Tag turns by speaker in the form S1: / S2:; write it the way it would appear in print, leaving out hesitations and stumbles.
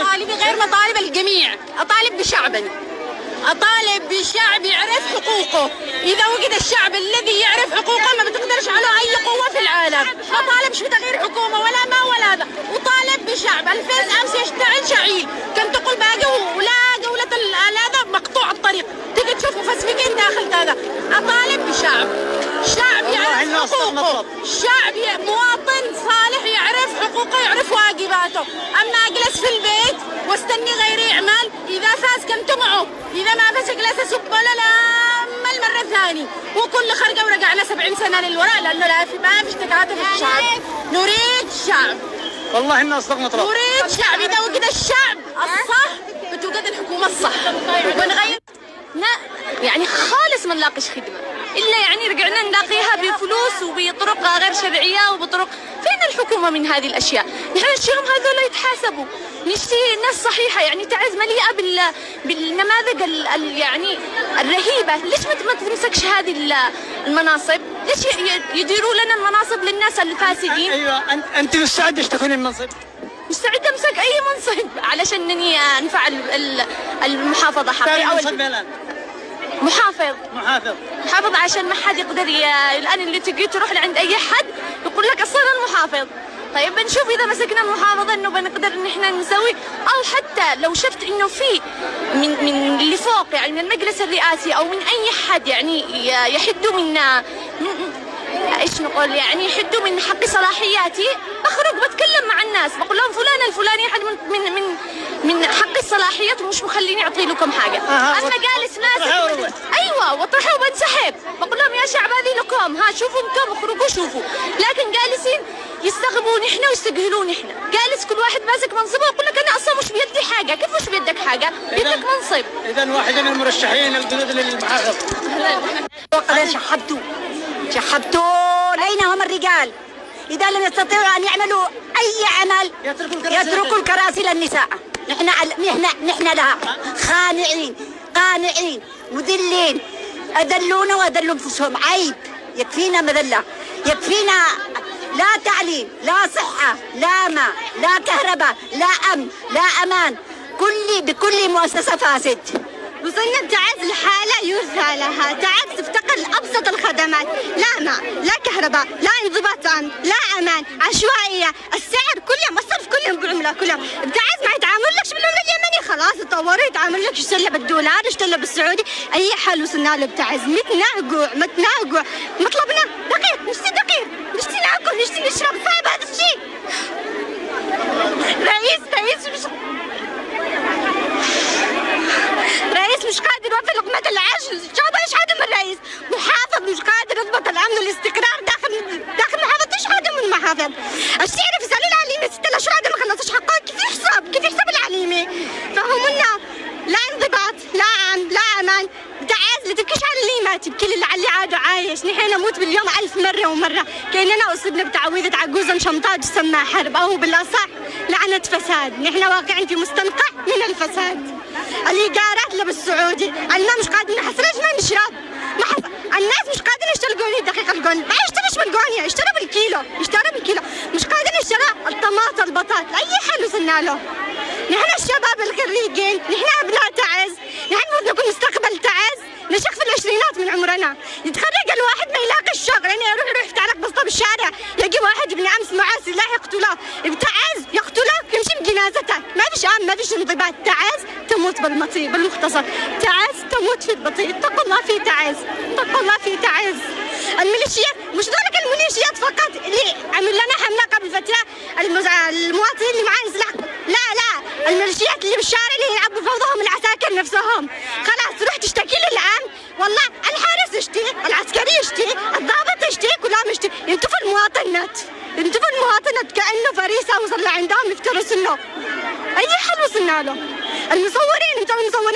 S1: مطالبي غير مطالب الجميع. أطالب بشعبنا، أطالب بشعب يعرف حقوقه. إذا وجد الشعب الذي يعرف حقوقه ما بتقدرش على أي قوة في العالم. ما طالبش بتغيير حكومة ولا ما ولا ذا، وطالب بشعب. الفيس أمس يشتعل شعيل، كنت تقول باقي ولا جولة هذا مقطوع الطريق، تيجي تشوف مفسفين داخل هذا. أطالب بشعب، شعب يعرف حقوقه، شعب مواطن صالح يعرف حقوقه يعرف واجباته. أما أجلس في البيت واستني غيري يعمل، إذا فاز كنت معه، إذا ما فاز جلس أسب ولا لا المرة الثانية. وكل خرقة ورجعنا 70 سنة للوراء، لأنه ما فيش تكاتف في الشعب. نريد شعب،
S2: والله إنه أصدق مطلب.
S1: نريد شعب. إذا وجد الشعب الصح بتوجد الحكومة الصح ونغير. يعني خالص ما نلاقيش خدمة إلا يعني رجعنا نلاقيها بفلوس وبطرق غير شرعية وبطرق. فين الحكومة من هذه الأشياء؟ نحن نشتيهم هذول يتحاسبوا، نشتي ناس صحيحة يعني تعز مليئة بالنماذج يعني الرهيبة. ليش ما تمسكش هذه المناصب؟ ليش يديروا لنا المناصب للناس الفاسدين؟
S2: أيوة، أنت مستعدة تكوني المنصب؟
S1: مستعدة أمسك أي منصب علشان إني أنفع المحافظة حقي.
S2: أو الآن
S1: محافظ عشان ما حد يقدر الآن اللي تجي تروح لعند أي حد يقول لك أصلا المحافظ. طيب بنشوف إذا مسكنا المحافظة إنه بنقدر إن إحنا نسوي، أو حتى لو شفت إنه في من اللي فوق يعني من المجلس الرئاسي أو من أي حد يعني يحدوا من ايش نقول يعني يحدوا من حق صلاحياتي، بخرج بتكلم مع الناس بقول لهم فلان الفلاني احد من حق الصلاحيات ومش مخليني اعطي لكم حاجه. اما جالس ماسك ايوه واطرحه وبنسحب، بقول لهم يا شعب هذه لكم، ها شوفوا انتم اخرجوا شوفوا. لكن جالسين يستغبون احنا ويستجهلون احنا. جالس كل واحد ماسك منصبه ويقول لك انا اصلا مش بيدي حاجه. كيف مش بيدك حاجه؟ بيدك منصب.
S2: اذا واحد من المرشحين الجدد للمحافظ
S3: وقد شحبتوا أين هم الرجال؟ إذا لم يستطيعوا أن يعملوا أي عمل يتركوا الكراسي للنساء. نحن لها خانعين قانعين مذلين، أذلونا وأذلوا أنفسهم. عيب، يكفينا مذلة، يكفينا لا تعليم لا صحة لا ماء لا كهرباء لا أمن لا أمان، بكل مؤسسة فاسد.
S4: وصلنا بتعز الحالة يرثى لها. تعز تفتقر لأبسط الخدمات، لا ماء لا كهرباء لا انضباط أمن لا أمان، عشوائية، السعر كله مصرف كلهم بعملة كلهم. بتعز ما يتعاملكش بالعملة اليمني، خلاص تطوروا يتعاملك يشتغل بالدولار يشتغل بالسعودي. أي حل وصلنا له بتعز. متناقع مطلبنا دقيق، نشتي دقيق، نشتي ناكل، نشتي نشرب، صعب هذا الشيء. رئيس مش قادر يوفر لقمة العيش. شوف ايش هذا من الرئيس. محافظ مش قادر يضبط الامن والاستقرار داخل محافظة. ايش هذا من محافظ؟ الشعر في سالي العليمي 6 اشهر هذا ما خلصش حقه. كيف يحسب العليمي؟ فهمنا لا انضباط لا امن لا امان. تعز لا تبكيش على اللي ما تبكي للي على اللي عاد عايش. نحن نموت باليوم 1000 مرة ومرة. كأننا أصبنا بتعويذة عجوزة مشمطة تسمى حرب، أو بالأصح لعنة فساد. نحن واقعين في مستنقع من الفساد. الإيجارات اللي بالسعودي، الماء مش قادرين نحصلش ما نشرب. الناس مش قادرين يشتروا قوني دقيقة القوني، ما يشتروش بالقوني، يشتروا بالكيلو. مش قادرين يشتروا الطماطم البطاط. أي حل وصلنا له. نحن الشباب الخريجين، نحن أبناء تعز، نحن المفروض نكون مستقبل تعز. نشق في العشرينات من عمرنا، يتخرج الواحد ما يلاقي الشغل، يعني يروح يفتح لك بسطة بالشارع، يجي واحد ابن امس معاه سلاح يقتله. بتعز يقتله يمشي بجنازته، ما فيش امن ما فيش انضباط. تعز تموت بالمطي بالمختصر، تعز تموت في البطيء. اتقوا الله في تعز، اتقوا الله في تعز. الميليشيات مش ذلك الميليشيات فقط اللي عملوا لنا حملة قبل فترة المواطنين اللي معاهم سلاح، لا الميليشيات اللي بالشارع اللي يلعبوا فوضهم العساكر نفسهم. خلاص روح تشتكي للعام، والله الحارس يشتي، العسكري يشتي، الضابط يشتي، كلهم يشتي. ينتفوا المواطنات كأنه فريسة وصل لعندهم يفترسوا له. أي حل وصلنا له؟ المصورين انتم مصورين